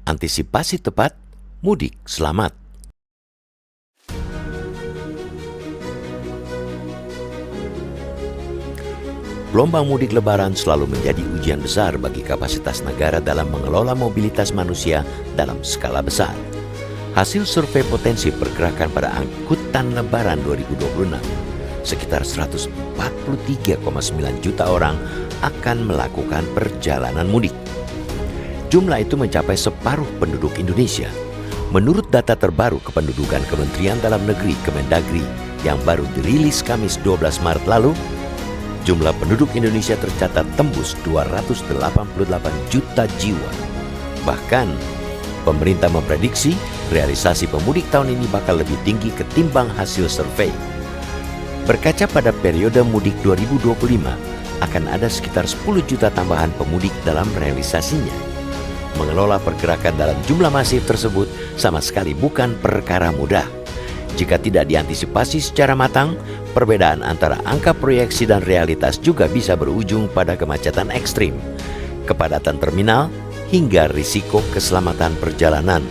Antisipasi tepat, mudik selamat. Gelombang mudik Lebaran selalu menjadi ujian besar bagi kapasitas negara dalam mengelola mobilitas manusia dalam skala besar. Hasil survei potensi pergerakan pada angkutan Lebaran 2026, sekitar 143,9 juta orang akan melakukan perjalanan mudik. Jumlah itu mencapai separuh penduduk Indonesia. Menurut data terbaru Kependudukan Kementerian Dalam Negeri Kemendagri yang baru dirilis Kamis 12 Maret lalu, jumlah penduduk Indonesia tercatat tembus 288 juta jiwa. Bahkan, pemerintah memprediksi realisasi pemudik tahun ini bakal lebih tinggi ketimbang hasil survei. Berkaca pada periode mudik 2025, akan ada sekitar 10 juta tambahan pemudik dalam realisasinya. Mengelola pergerakan dalam jumlah masif tersebut sama sekali bukan perkara mudah. Jika tidak diantisipasi secara matang, perbedaan antara angka proyeksi dan realitas juga bisa berujung pada kemacetan ekstrim, kepadatan terminal, hingga risiko keselamatan perjalanan.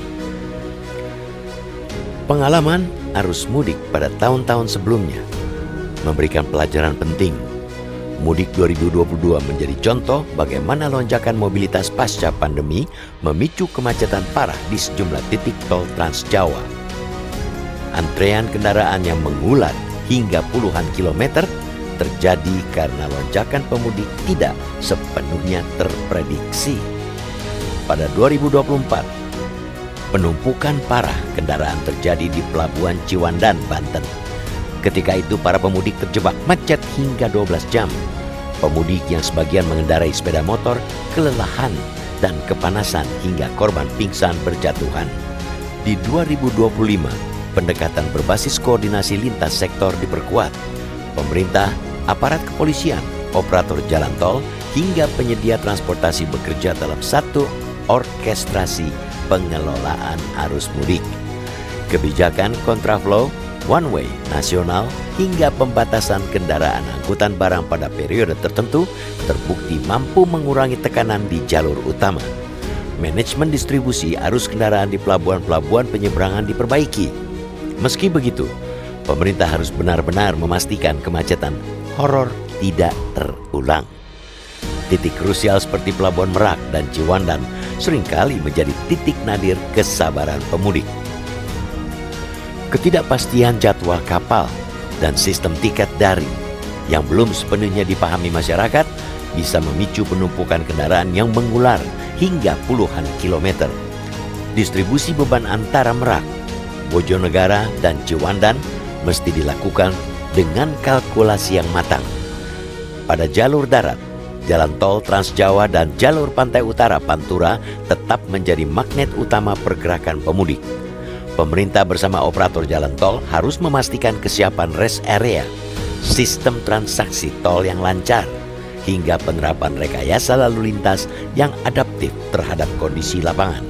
Pengalaman arus mudik pada tahun-tahun sebelumnya memberikan pelajaran penting. Mudik 2022 menjadi contoh bagaimana lonjakan mobilitas pasca pandemi memicu kemacetan parah di sejumlah titik tol Trans Jawa. Antrean kendaraan yang mengular hingga puluhan kilometer terjadi karena lonjakan pemudik tidak sepenuhnya terprediksi. Pada 2024, penumpukan parah kendaraan terjadi di Pelabuhan Ciwandan, Banten. Ketika itu para pemudik terjebak macet hingga 12 jam. Pemudik yang sebagian mengendarai sepeda motor kelelahan dan kepanasan hingga korban pingsan berjatuhan. Di 2025, pendekatan berbasis koordinasi lintas sektor diperkuat. Pemerintah, aparat kepolisian, operator jalan tol, hingga penyedia transportasi bekerja dalam satu orkestrasi pengelolaan arus mudik. Kebijakan kontraflow, one way nasional, hingga pembatasan kendaraan angkutan barang pada periode tertentu terbukti mampu mengurangi tekanan di jalur utama. Manajemen distribusi arus kendaraan di pelabuhan-pelabuhan penyeberangan diperbaiki. Meski begitu, pemerintah harus benar-benar memastikan kemacetan horor tidak terulang. Titik krusial seperti Pelabuhan Merak dan Ciwandan seringkali menjadi titik nadir kesabaran pemudik. Ketidakpastian jadwal kapal dan sistem tiket daring yang belum sepenuhnya dipahami masyarakat bisa memicu penumpukan kendaraan yang mengular hingga puluhan kilometer. Distribusi beban antara Merak, Bojonegara, dan Ciwandan mesti dilakukan dengan kalkulasi yang matang. Pada jalur darat, jalan tol Trans Jawa dan jalur pantai utara Pantura tetap menjadi magnet utama pergerakan pemudik. Pemerintah bersama operator jalan tol harus memastikan kesiapan rest area, sistem transaksi tol yang lancar, hingga penerapan rekayasa lalu lintas yang adaptif terhadap kondisi lapangan.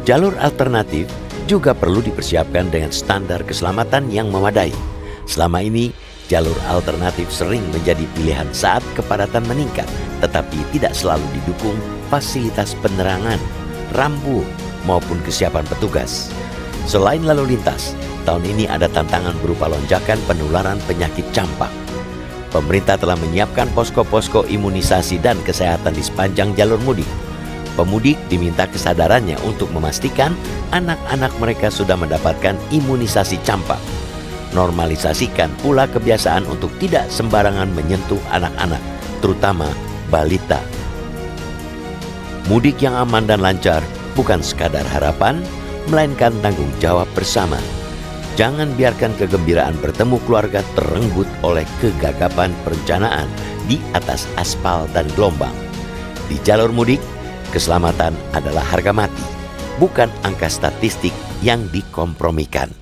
Jalur alternatif juga perlu dipersiapkan dengan standar keselamatan yang memadai. Selama ini, jalur alternatif sering menjadi pilihan saat kepadatan meningkat, tetapi tidak selalu didukung fasilitas penerangan, rambu, maupun kesiapan petugas. Selain lalu lintas, tahun ini ada tantangan berupa lonjakan penularan penyakit campak. Pemerintah telah menyiapkan posko-posko imunisasi dan kesehatan di sepanjang jalur mudik. Pemudik diminta kesadarannya untuk memastikan anak-anak mereka sudah mendapatkan imunisasi campak. Normalisasikan pula kebiasaan untuk tidak sembarangan menyentuh anak-anak, terutama balita. Mudik yang aman dan lancar bukan sekadar harapan, melainkan tanggung jawab bersama. Jangan biarkan kegembiraan bertemu keluarga terenggut oleh kegagapan perencanaan di atas aspal dan gelombang. Di jalur mudik, keselamatan adalah harga mati, bukan angka statistik yang dikompromikan.